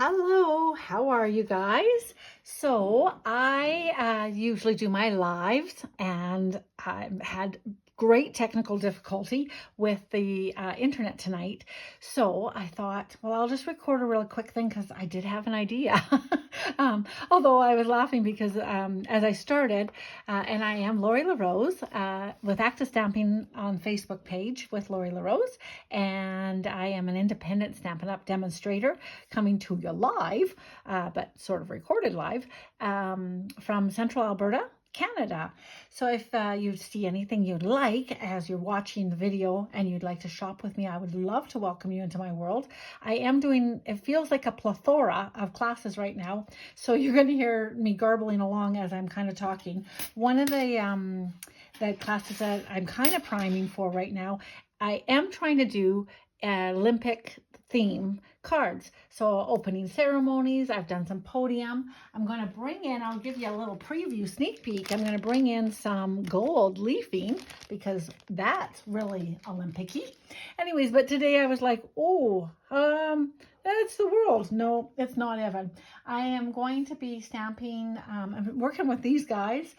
Hello, how are you guys? So I usually do my lives, and I had great technical difficulty with the internet tonight. So I thought, well, I'll just record a really quick thing because I did have an idea. Although I was laughing because as I started, and I am Lori LaRose with Active Stamping on Facebook page with Lori LaRose, and I am an independent Stampin' Up! Demonstrator coming to you live, but sort of recorded live from Central Alberta, Canada. So if you see anything you'd like as you're watching the video and you'd like to shop with me, I would love to welcome you into my world. I am doing, it feels like a plethora of classes right now. So you're going to hear me garbling along as I'm kind of talking. One of the classes that I'm kind of priming for right now, I am trying to do Olympic theme cards. So opening ceremonies, I've done some podium. I'm going to bring in, I'll give you a little preview sneak peek. I'm going to bring in some gold leafing because that's really Olympic-y. Anyways, but today I was like, oh, that's the world. No, it's not Evan. I am going to be stamping, I'm working with these guys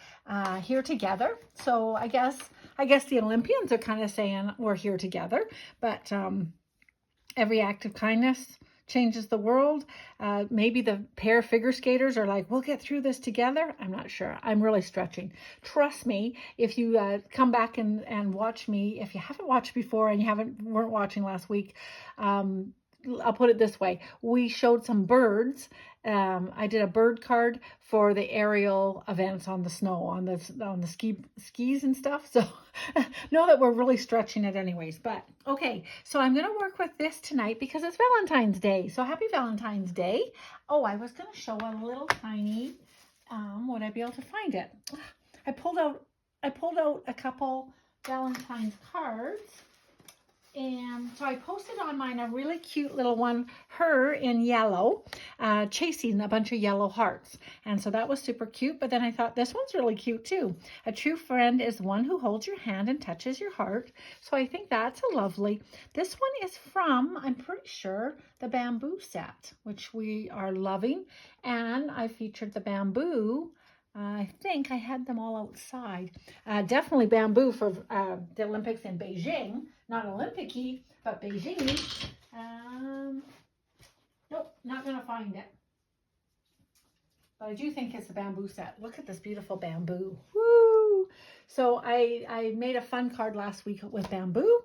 here together. So I guess the Olympians are kind of saying we're here together, but every act of kindness changes the world. Maybe the pair figure skaters are like, we'll get through this together. I'm not sure. I'm really stretching. Trust me, if you come back and watch me, if you haven't watched before and you weren't watching last week, I'll put it this way. We showed some birds. I did a bird card for the aerial events on the snow, on the skis and stuff. So know that we're really stretching it anyways. But okay, so I'm going to work with this tonight because it's Valentine's Day. So happy Valentine's Day. Oh, I was going to show a little tiny, would I be able to find it? I pulled out a couple Valentine's cards. And so I posted on mine a really cute little one, her in yellow, chasing a bunch of yellow hearts. And so that was super cute. But then I thought this one's really cute too. A true friend is one who holds your hand and touches your heart. So I think that's a lovely. This one is from, I'm pretty sure, the bamboo set, which we are loving. And I featured the bamboo. I think I had them all outside. Definitely bamboo for the Olympics in Beijing. Not Olympic-y, but Beijing. Nope, not going to find it. But I do think it's a bamboo set. Look at this beautiful bamboo. Woo! So I made a fun card last week with bamboo.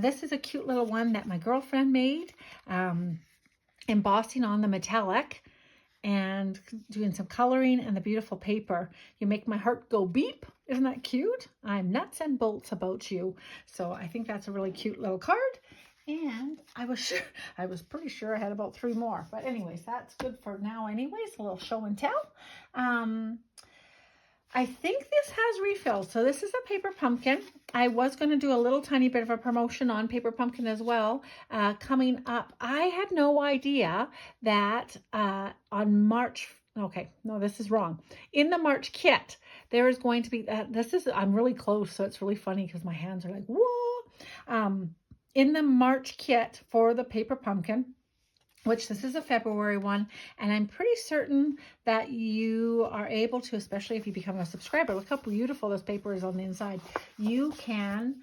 This is a cute little one that my girlfriend made. Embossing on the metallic. And doing some coloring and the beautiful paper. You make my heart go beep. Isn't that cute? I'm nuts and bolts about you. So I think that's a really cute little card. And I was pretty sure I had about 3 more. But anyways, that's good for now anyways. A little show and tell. I think this has refills. So this is a paper pumpkin. I was going to do a little tiny bit of a promotion on paper pumpkin as well coming up. I had no idea that on March, okay, no, this is wrong. In the March kit, there is going to be, I'm really close, so it's really funny because my hands are like, whoa. In the March kit for the paper pumpkin, which this is a February one, and I'm pretty certain that you are able to, especially if you become a subscriber, look how beautiful this paper is on the inside. You can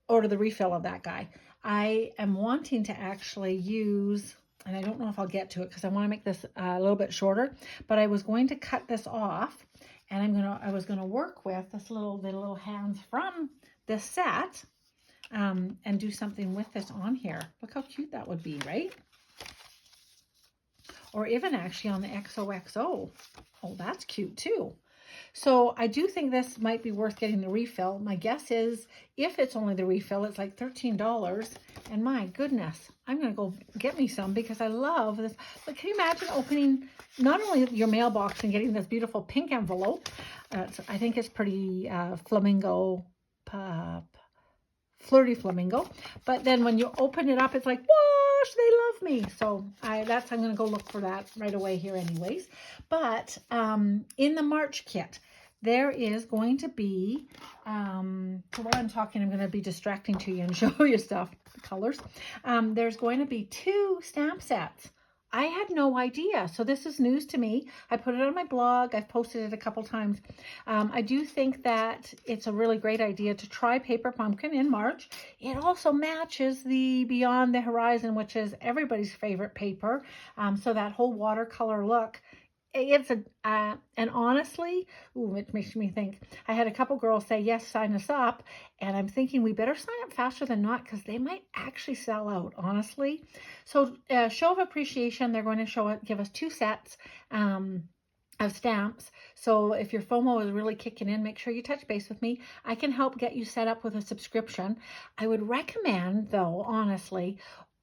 order the refill of that guy. I am wanting to actually use, and I don't know if I'll get to it because I want to make this a little bit shorter, but I was going to cut this off, and I was gonna work with the little hands from this set. And do something with this on here. Look how cute that would be, right? Or even actually on the XOXO. Oh, that's cute too. So I do think this might be worth getting the refill. My guess is if it's only the refill, it's like $13. And my goodness, I'm going to go get me some because I love this. But can you imagine opening not only your mailbox and getting this beautiful pink envelope? I think it's pretty flamingo flirty flamingo, but then when you open it up, it's like, whoosh, they love me. So I'm going to go look for that right away here anyways. But in the March kit, there is going to be, so while I'm talking, I'm going to be distracting to you and show you stuff, the colors. There's going to be 2 stamp sets. I had no idea. So this is news to me. I put it on my blog. I've posted it a couple times. I do think that it's a really great idea to try Paper Pumpkin in March. It also matches the Beyond the Horizon, which is everybody's favorite paper. So that whole watercolor look. It's and honestly, it makes me think. I had a couple girls say, yes, sign us up. And I'm thinking we better sign up faster than not because they might actually sell out, honestly. So show of appreciation, they're going to give us 2 sets of stamps. So if your FOMO is really kicking in, make sure you touch base with me. I can help get you set up with a subscription. I would recommend, though, honestly,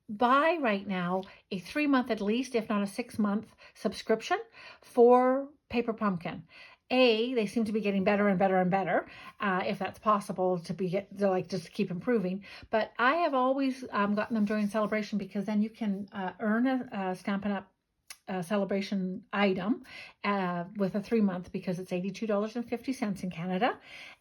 buy right now a 3-month at least, if not a 6-month subscription for Paper Pumpkin. They seem to be getting better and better and better, if that's possible to just keep improving. But I have always gotten them during celebration because then you can earn a Stampin' Up! Celebration item with a 3-month because it's $82.50 in Canada,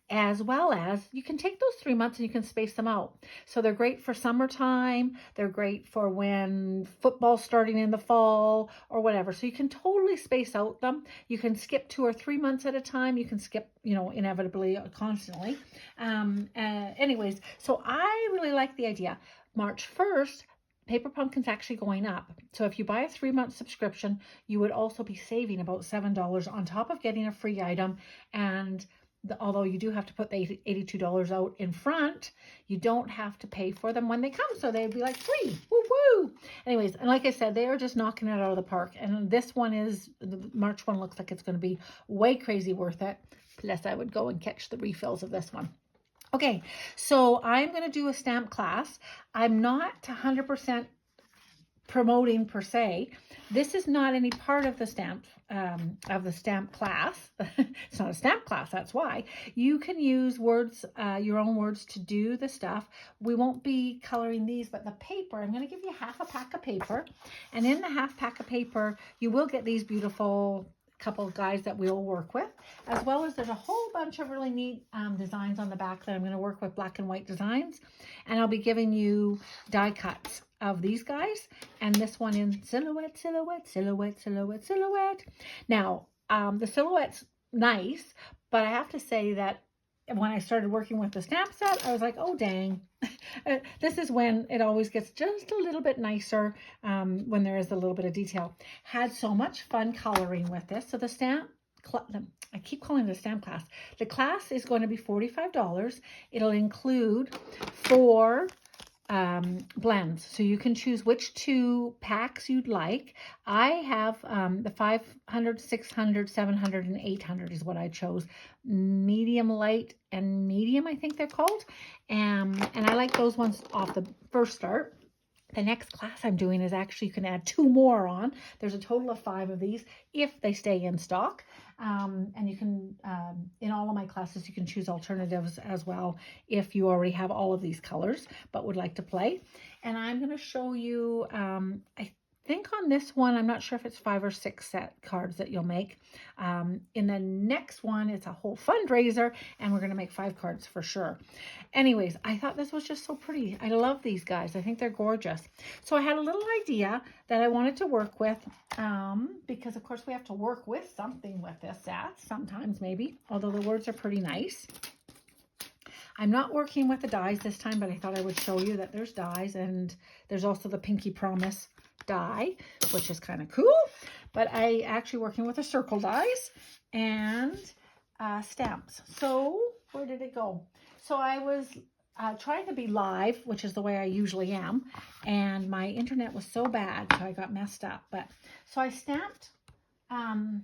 as well as you can take those 3 months and you can space them out. So they're great for summertime. They're great for when football's starting in the fall or whatever. So you can totally space out them. You can skip 2 or 3 months at a time. You can skip, inevitably, constantly. Anyways, so I really like the idea. March 1st, Paper Pumpkin's actually going up. So if you buy a 3-month subscription, you would also be saving about $7 on top of getting a free item. And although you do have to put the $82 out in front, you don't have to pay for them when they come. So they'd be like free. Woo woo. Anyways, and like I said, they are just knocking it out of the park. And this one the March one looks like it's going to be way crazy worth it. Plus I would go and catch the refills of this one. Okay, so I'm going to do a stamp class. I'm not 100% promoting per se. This is not any part of the stamp class. It's not a stamp class, that's why. You can use words, your own words to do the stuff. We won't be coloring these, but the paper, I'm going to give you half a pack of paper. And in the half pack of paper, you will get these beautiful couple of guides that we'll work with, as well as there's a whole bunch of really neat designs on the back that I'm going to work with, black and white designs, and I'll be giving you die cuts of these guys, and this one in silhouette, silhouette, silhouette, silhouette, silhouette. Now, the silhouette's nice, but I have to say that when I started working with the stamp set, I was like, oh dang. This is when it always gets just a little bit nicer, when there is a little bit of detail. Had so much fun coloring with this. So the stamp, I keep calling it a stamp class. The class is going to be $45. It'll include 4 blends. So you can choose which 2 packs you'd like. I have the 500, 600, 700, and 800 is what I chose. Medium, light, and medium, I think they're called. And I like those ones off the first start. The next class I'm doing is actually, you can add 2 more on. There's a total of 5 of these if they stay in stock. And you can, in all of my classes, you can choose alternatives as well if you already have all of these colors but would like to play. And I'm going to show you, I think on this one, I'm not sure if it's 5 or 6 set cards that you'll make. In the next one, it's a whole fundraiser, and we're going to make 5 cards for sure. Anyways, I thought this was just so pretty. I love these guys. I think they're gorgeous. So I had a little idea that I wanted to work with, because of course we have to work with something with this set, sometimes maybe, although the words are pretty nice. I'm not working with the dies this time, but I thought I would show you that there's dies, and there's also the Pinky Promise die, which is kind of cool. But I actually working with a circle dies and stamps. So where did it go? So I was trying to be live, which is the way I usually am, and my internet was so bad, so I got messed up. But so I stamped, and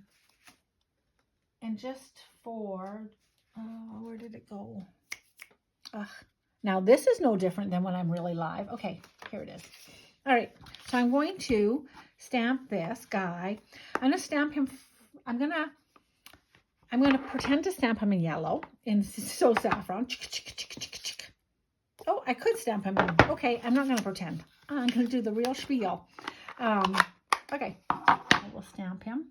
just for where did it go? Now this is no different than when I'm really live. Okay, here it is. All right, so I'm going to stamp this guy. I'm going to stamp him. I'm going to pretend to stamp him in yellow, in so saffron. Oh, I could stamp him in. Okay, I'm not going to pretend. I'm going to do the real spiel. Okay, I will stamp him.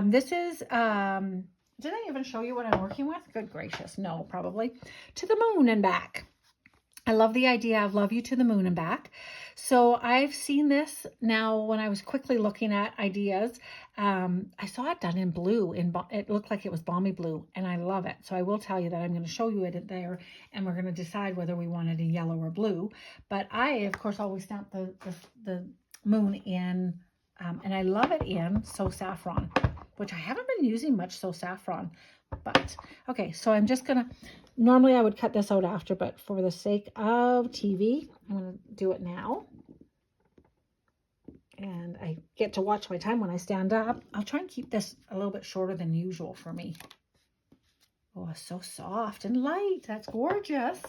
This is, did I even show you what I'm working with? Good gracious, no, probably. To the Moon and Back. I love the idea of Love You to the Moon and Back. So I've seen this now when I was quickly looking at ideas. I saw it done in blue. It looked like it was balmy blue, and I love it. So I will tell you that I'm going to show you it there, and we're going to decide whether we wanted a yellow or blue. But I, of course, always stamp the moon in, and I love it in So Saffron, which I haven't been using much So Saffron. But, okay, so I'm just going to, normally I would cut this out after, but for the sake of TV, I'm going to do it now. And I get to watch my time when I stand up. I'll try and keep this a little bit shorter than usual for me. Oh, it's so soft and light. That's gorgeous.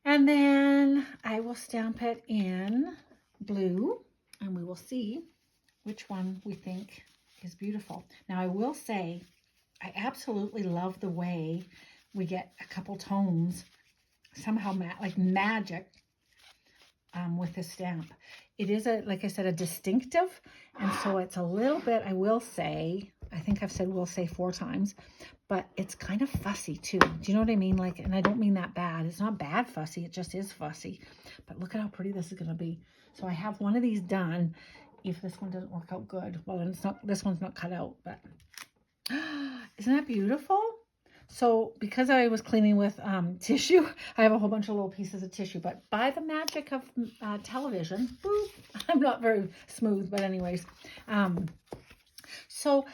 And then I will stamp it in blue, and we will see which one we think is beautiful. Now, I will say, I absolutely love the way we get a couple tones somehow like magic with this stamp. It is, like I said, a distinctive, and so it's a little bit, I will say, I think I've said will say 4 times, but it's kind of fussy too. Do you know what I mean? Like, and I don't mean that bad. It's not bad fussy. It just is fussy. But look at how pretty this is going to be. So I have one of these done. If this one doesn't work out good, well, and it's not, this one's not cut out, but isn't that beautiful? So because I was cleaning with tissue, I have a whole bunch of little pieces of tissue, but by the magic of television, boop, I'm not very smooth, but anyways. So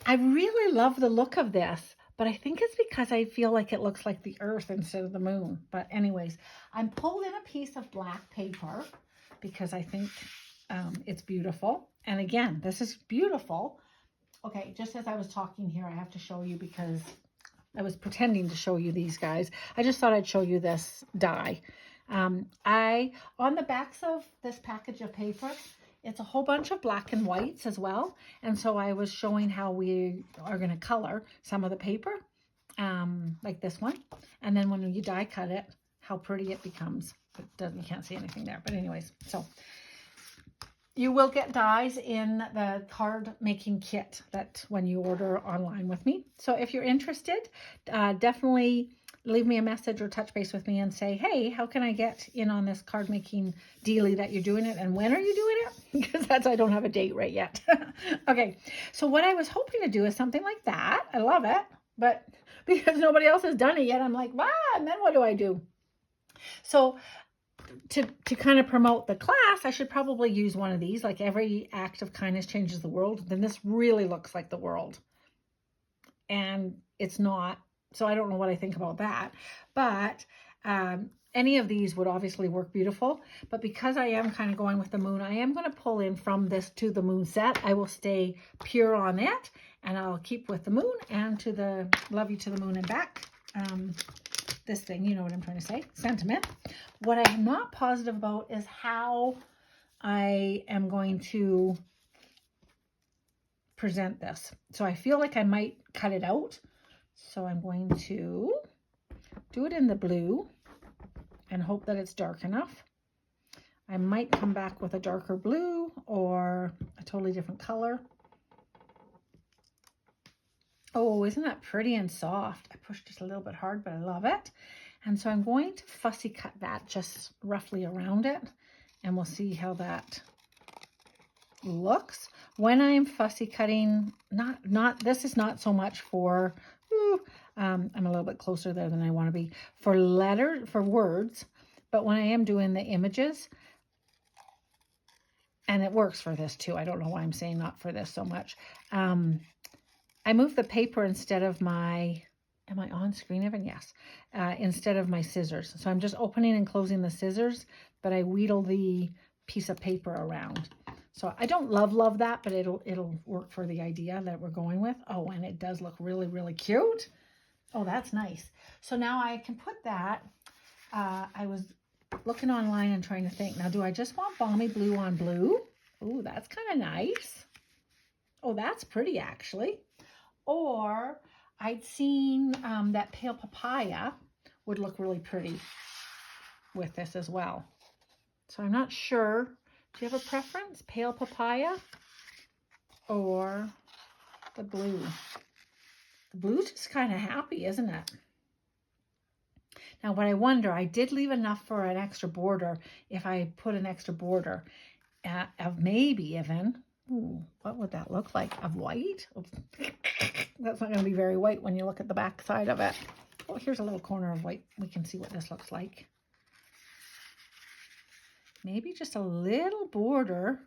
I really love the look of this, but I think it's because I feel like it looks like the earth instead of the moon. But anyways, I'm pulled in a piece of black paper because I think it's beautiful. And again, this is beautiful. Okay, just as I was talking here, I have to show you because I was pretending to show you these guys. I just thought I'd show you this die. On the backs of this package of paper, it's a whole bunch of black and whites as well. And so I was showing how we are going to color some of the paper, like this one. And then when you die cut it, how pretty it becomes. You can't see anything there. But anyways, so you will get dies in the card making kit that when you order online with me. So if you're interested, definitely leave me a message or touch base with me and say, hey, how can I get in on this card making dealie that you're doing it, and when are you doing it? Because I don't have a date right yet. Okay, so what I was hoping to do is something like that. I love it, but because nobody else has done it yet, I'm like, wow, and then what do I do? So to kind of promote the class, I should probably use one of these, like every act of kindness changes the world. Then this really looks like the world. And it's not, so I don't know what I think about that. But any of these would obviously work beautiful. But because I am kind of going with the moon, I am going to pull in from this To the Moon set. I will stay pure on it, and I'll keep with the moon and to the Love You to the Moon and Back. This thing, you know what I'm trying to say, sentiment. What I'm not positive about is how I am going to present this. So I feel like I might cut it out. So I'm going to do it in the blue and hope that it's dark enough. I might come back with a darker blue or a totally different color. Oh, isn't that pretty and soft? I pushed just a little bit hard, but I love it. And so I'm going to fussy cut that just roughly around it, and we'll see how that looks. When I'm fussy cutting, this is not so much for, I'm a little bit closer there than I want to be, for words, but when I am doing the images, and it works for this too. I don't know why I'm saying not for this so much. I move the paper instead of my, am I on screen even? Yes. Instead of my scissors. So I'm just opening and closing the scissors, but I wheedle the piece of paper around. So I don't love that, but it'll work for the idea that we're going with. Oh, and it does look really, really cute. Oh, that's nice. So now I can put that, I was looking online and trying to think, now do I just want balmy blue on blue? Oh, that's kind of nice. Oh, that's pretty actually. Or I'd seen that pale papaya would look really pretty with this as well. So I'm not sure. Do you have a preference? Pale papaya? or the blue. The blue's just kind of happy, isn't it? Now, what I wonder, I did leave enough for an extra border. If I put an extra border of maybe even, ooh, what would that look like? Of white? That's not going to be very white when you look at the back side of it. Oh, here's a little corner of white. We can see what this looks like. Maybe just a little border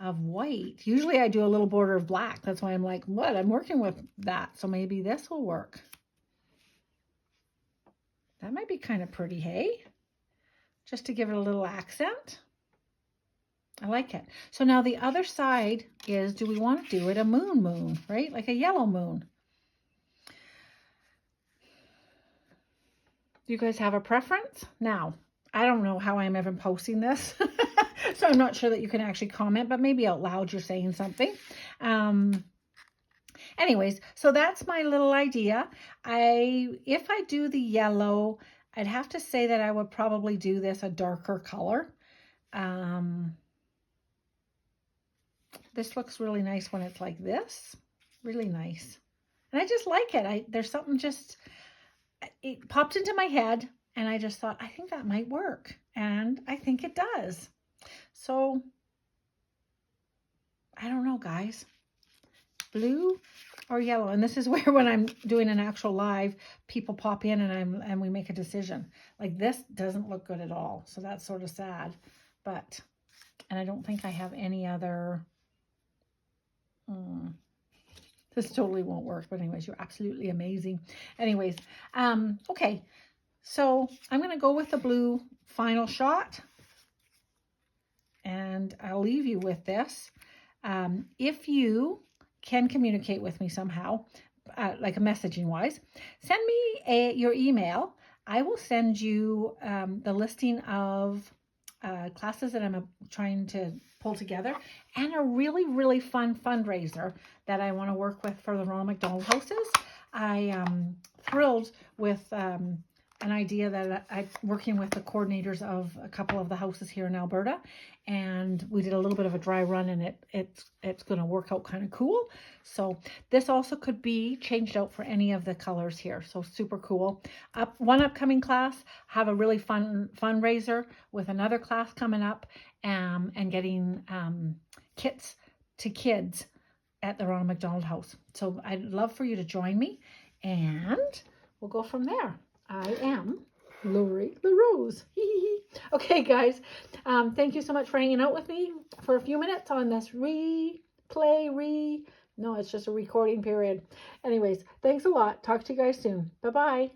of white. Usually I do a little border of black. That's why I'm like, what? I'm working with that. So maybe this will work. That might be kind of pretty, hey? Just to give it a little accent. I like it. So now the other side is, do we want to do it a moon, right? Like a yellow moon. Do you guys have a preference? Now, I don't know how I'm even posting this. So I'm not sure that you can actually comment, but maybe out loud you're saying something. Anyways, so that's my little idea. If I do the yellow, I'd have to say that I would probably do this a darker color. This looks really nice when it's like this. Really nice. And I just like it. There's something just, it popped into my head and I just thought, I think that might work. And I think it does. So, I don't know, guys. Blue or yellow. And this is where when I'm doing an actual live, people pop in and we make a decision. Like this doesn't look good at all. So that's sort of sad. But, and I don't think I have any other, this totally won't work. But anyways, you're absolutely amazing. Anyways, okay. So I'm going to go with the blue final shot. And I'll leave you with this. If you can communicate with me somehow, like a messaging wise, send me your email. I will send you the listing of classes that I'm trying to pull together and a really, really fun fundraiser that I want to work with for the Ronald McDonald houses. I am thrilled with an idea that I'm working with the coordinators of a couple of the houses here in Alberta, and we did a little bit of a dry run, and it's going to work out kind of cool. So this also could be changed out for any of the colors here. So super cool. One upcoming class, have a really fun fundraiser with another class coming up, and getting kits to kids at the Ronald McDonald House. So I'd love for you to join me, and we'll go from there. I am Lori LaRose. Okay, guys. Thank you so much for hanging out with me for a few minutes on this no, it's just a recording period. Anyways, thanks a lot. Talk to you guys soon. Bye-bye.